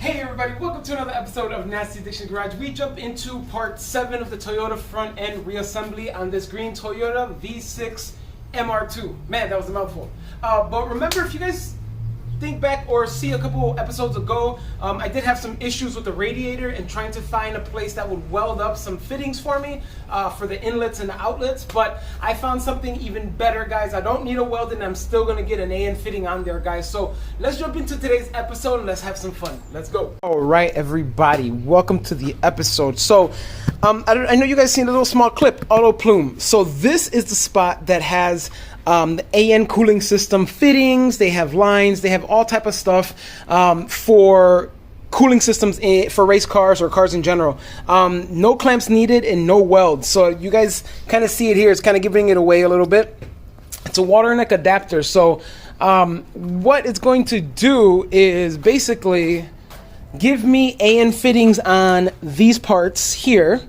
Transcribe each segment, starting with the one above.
Hey everybody, welcome to another episode of Nastyaddictiongarage. We jump into part 7 of the Toyota front end reassembly on this green Toyota V6 MR2. Man, that was a mouthful. But remember, if you guys think back or see a couple episodes ago, I did have some issues with the radiator and trying to find a place that would weld up some fittings for me for the inlets and the outlets, but I found something even better, guys. I don't need a welding. I'm still going to get an AN fitting on there, guys. So let's jump into today's episode and let's have some fun. Let's go. All right, everybody, welcome to the episode. So I know you guys seen a little small clip, auto plume. So this is the spot that has the AN cooling system fittings. They have lines, they have all type of stuff for cooling systems for race cars or cars in general. No clamps needed and no welds. So you guys kind of see it here. It's kind of giving it away a little bit. It's a water neck adapter. So what it's going to do is basically give me AN fittings on these parts here.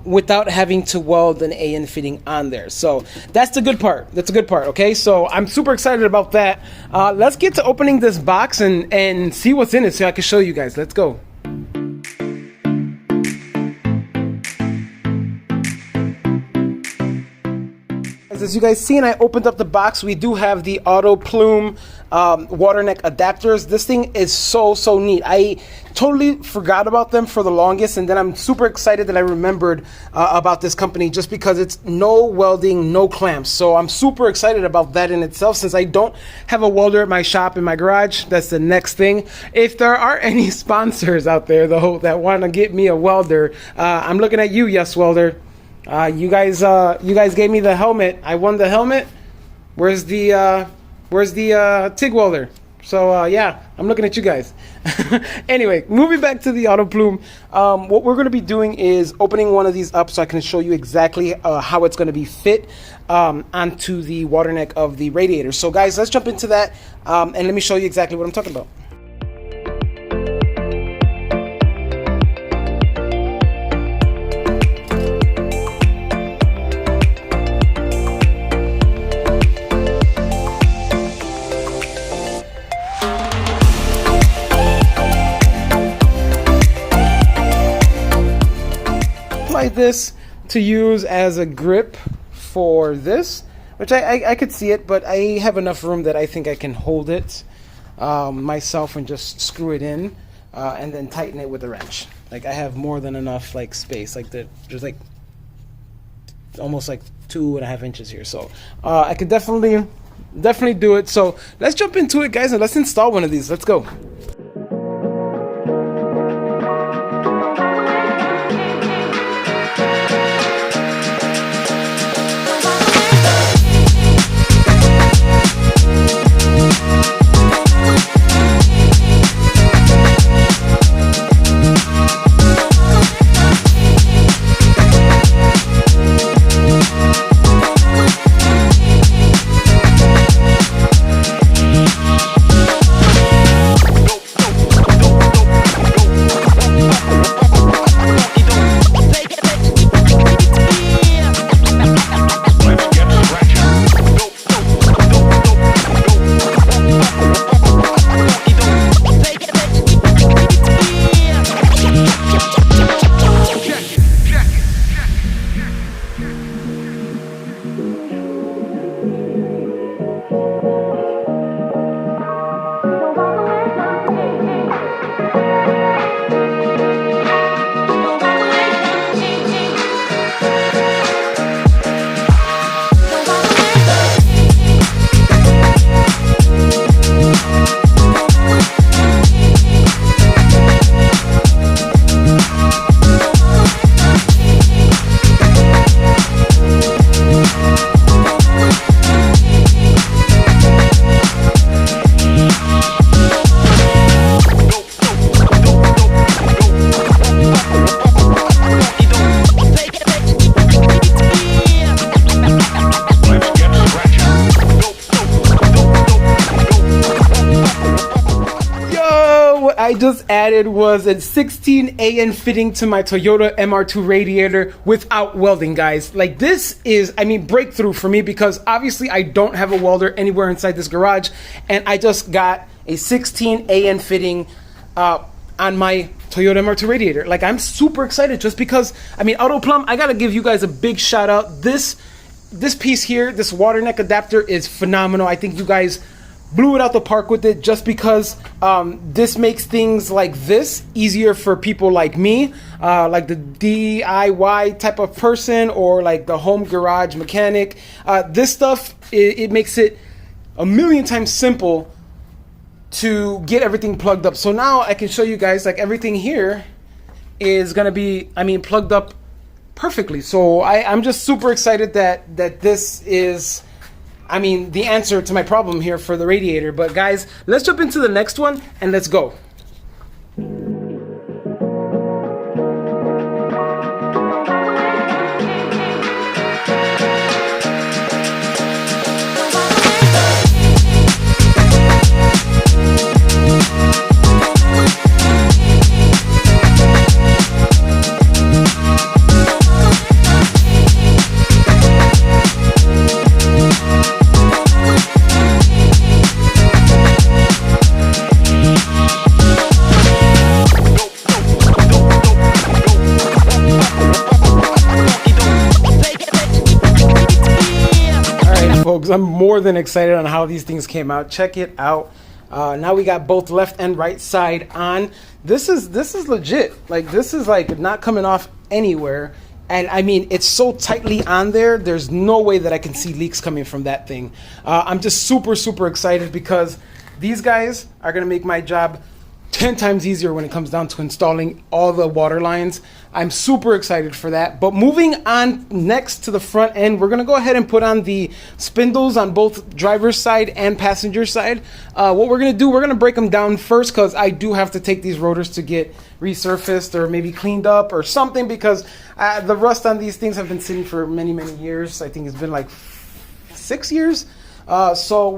Without having to weld an AN fitting on there. So that's the good part. That's a good part, okay? So I'm super excited about that. Let's get to opening this box and see what's in it so I can show you guys. Let's go. As you guys seen, I opened up the box. We do have the auto plume water neck adapters. This thing is so neat. I totally forgot about them for the longest, and then I'm super excited that I remembered about this company just because it's no welding, no clamps. So I'm super excited about that in itself, since I don't have a welder at my shop in my garage. That's the next thing. If there are any sponsors out there though that want to get me a welder, I'm looking at you, Yes Welder. You guys gave me the helmet. I won the helmet. Where's the TIG welder? So yeah, I'm looking at you guys. Anyway, moving back to the auto plume, what we're going to be doing is opening one of these up so I can show you exactly how it's going to be fit onto the water neck of the radiator. So guys, let's jump into that and let me show you exactly what I'm talking about. This to use as a grip for this, which I could see it, but I have enough room that I think I can hold it myself and just screw it in and then tighten it with a wrench. Like I have more than enough like space, like there's like almost like 2.5 inches here, so I could definitely do it. So let's jump into it, guys, and let's install one of these. Let's go. I just added was a 16 AN fitting to my Toyota MR2 radiator without welding, guys. Like, this is, I mean, breakthrough for me, because obviously I don't have a welder anywhere inside this garage, and I just got a 16 AN fitting on my Toyota MR2 radiator. Like, I'm super excited just because, I mean, Autoplum, I gotta give you guys a big shout out. This piece here, this water neck adapter is phenomenal. I think you guys blew it out the park with it just because this makes things like this easier for people like me, like the DIY type of person or like the home garage mechanic. This stuff, it makes it a million times simple to get everything plugged up. So now I can show you guys, like, everything here is gonna be, I mean, plugged up perfectly. So I'm just super excited that this is, I mean, the answer to my problem here for the radiator. But guys, let's jump into the next one and let's go. Folks, I'm more than excited on how these things came out. Check it out. Now we got both left and right side on. This is legit. Like, this is like not coming off anywhere. And I mean, it's so tightly on there. There's no way that I can see leaks coming from that thing. I'm just super excited because these guys are gonna make my job 10 times easier when it comes down to installing all the water lines. I'm super excited for that. But moving on next to the front end, we're gonna go ahead and put on the spindles on both driver's side and passenger side. What we're gonna do, we're gonna break them down first because I do have to take these rotors to get resurfaced or maybe cleaned up or something, because the rust on these things have been sitting for many years. I think it's been like 6 years. So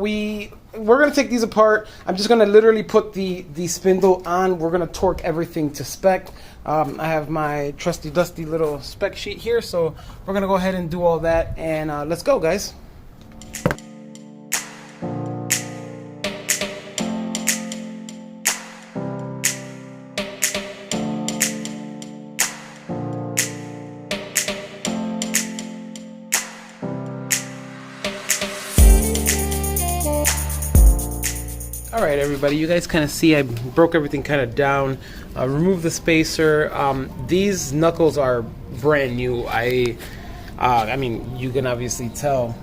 we're gonna take these apart. I'm just gonna literally put the spindle on. We're gonna torque everything to spec. I have my trusty dusty little spec sheet here, so we're gonna go ahead and do all that, and let's go, guys. Alright everybody, you guys kind of see I broke everything kind of down, removed the spacer. These knuckles are brand new. I mean, you can obviously tell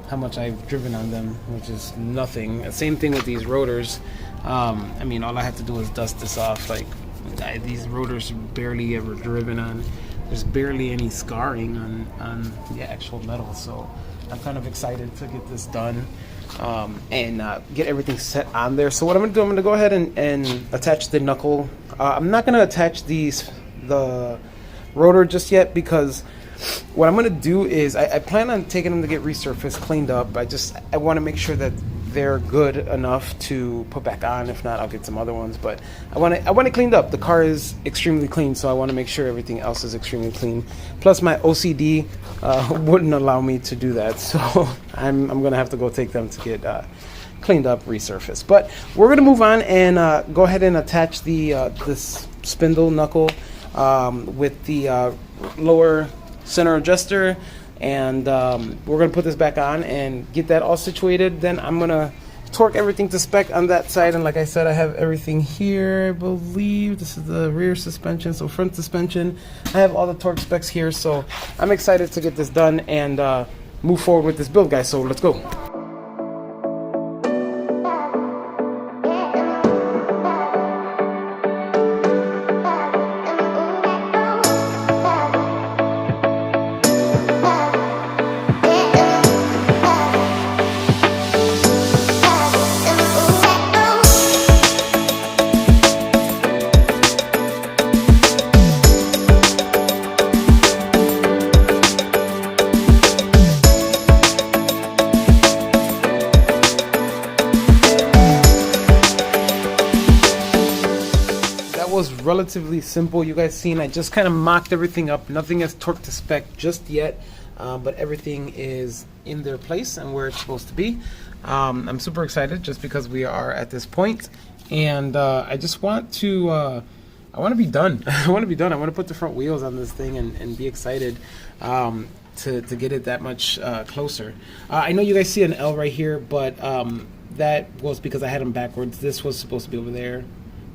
how much I've driven on them, which is nothing. Same thing with these rotors. I mean, all I have to do is dust this off. Like, these rotors are barely ever driven on. There's barely any scarring on the actual metal, so I'm kind of excited to get this done. And get everything set on there. So what I'm gonna do, I'm gonna go ahead and attach the knuckle. I'm not gonna attach the rotor just yet, because what I'm gonna do is I plan on taking them to get resurfaced, cleaned up. I want to make sure that they're good enough to put back on. If not, I'll get some other ones, but I want it cleaned up. The car is extremely clean, so I want to make sure everything else is extremely clean. Plus my OCD wouldn't allow me to do that, so I'm gonna have to go take them to get cleaned up, resurfaced. But we're gonna move on and go ahead and attach the this spindle knuckle with the lower center adjuster, and we're gonna put this back on and get that all situated. Then I'm gonna torque everything to spec on that side, and like I said, I have everything here. I believe this is the rear suspension, so front suspension. I have all the torque specs here, so I'm excited to get this done and move forward with this build, guys. So let's go. Was relatively simple. You guys seen I just kind of mocked everything up. Nothing is torqued to spec just yet, but everything is in their place and where it's supposed to be. I'm super excited just because we are at this point, and I just want to I want to be done. I want to be done. I want to put the front wheels on this thing and be excited to get it that much closer. I know you guys see an L right here, but that was because I had them backwards. This was supposed to be over there,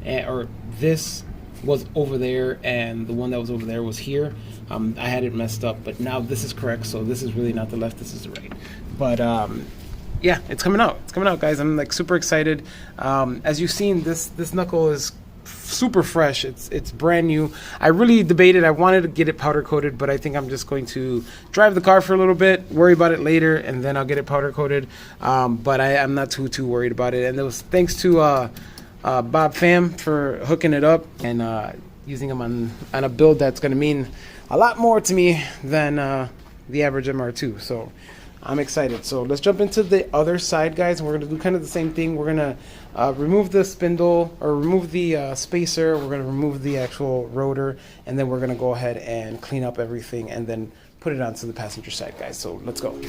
or this was over there, and the one that was over there was here. I had it messed up, but now this is correct, so this is really not the left, this is the right. But yeah, it's coming out. It's coming out, guys. I'm like super excited. As you've seen, this knuckle is super fresh. It's brand new. I really debated. I wanted to get it powder coated, but I think I'm just going to drive the car for a little bit, worry about it later, and then I'll get it powder coated. But I'm not too worried about it. And it was thanks to Bob Pham for hooking it up and using them on a build that's going to mean a lot more to me than the average MR2. So I'm excited. So let's jump into the other side, guys. We're going to do kind of the same thing. We're going to remove the spindle, or remove the spacer. We're going to remove the actual rotor, and then we're going to go ahead and clean up everything and then put it onto the passenger side, guys. So let's go.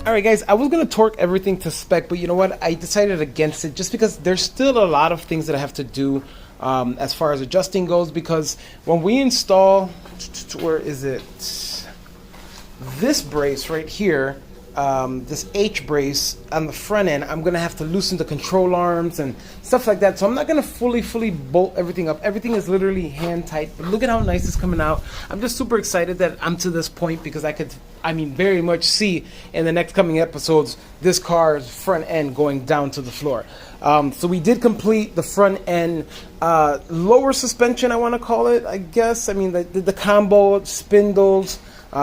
Alright guys, I was going to torque everything to spec, but you know what, I decided against it just because there's still a lot of things that I have to do as far as adjusting goes, because when we install, where is it, this brace right here, this H brace on the front end, I'm going to have to loosen the control arms and stuff like that, so I'm not going to fully bolt everything up. Everything is literally hand tight, but look at how nice it's coming out. I'm just super excited that I'm to this point, because I mean, very much see in the next coming episodes this car's front end going down to the floor. So we did complete the front end lower suspension, I want to call it, I guess. I mean, the combo spindles.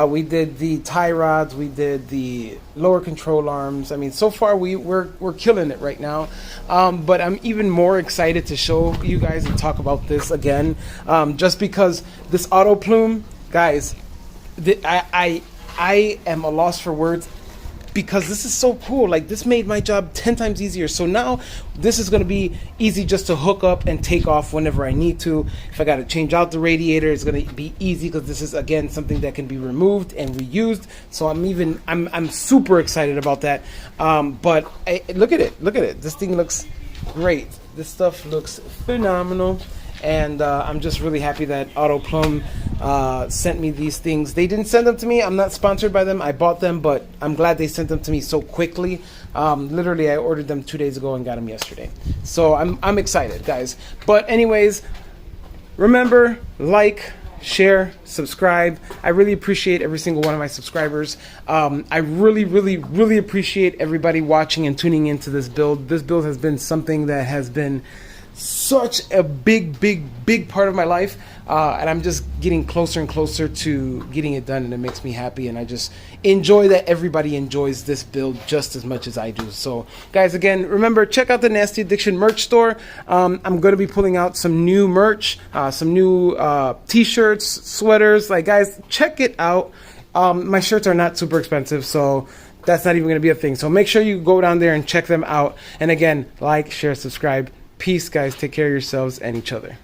We did the tie rods. We did the lower control arms. I mean, so far we're killing it right now. But I'm even more excited to show you guys and talk about this again, just because this auto plume, guys, I am a loss for words, because this is so cool. Like, this made my job 10 times easier. So now this is going to be easy just to hook up and take off whenever I need to. If I got to change out the radiator, it's going to be easy, because this is, again, something that can be removed and reused. So I'm super excited about that. But look at it. This thing looks great. This stuff looks phenomenal. And I'm just really happy that Auto Plum sent me these things. They didn't send them to me. I'm not sponsored by them. I bought them, but I'm glad they sent them to me so quickly. Literally, I ordered them 2 days ago and got them yesterday. So I'm excited, guys. But anyways, remember, like, share, subscribe. I really appreciate every single one of my subscribers. I really appreciate everybody watching and tuning into this build. This build has been something that has been such a big part of my life, and I'm just getting closer and closer to getting it done, and it makes me happy, and I just enjoy that everybody enjoys this build just as much as I do. So guys, again, remember, check out the Nasty Addiction merch store. I'm going to be pulling out some new merch, some new t-shirts, sweaters. Like, guys, check it out. My shirts are not super expensive, so that's not even going to be a thing. So make sure you go down there and check them out. And again, like, share, subscribe. Peace, guys. Take care of yourselves and each other.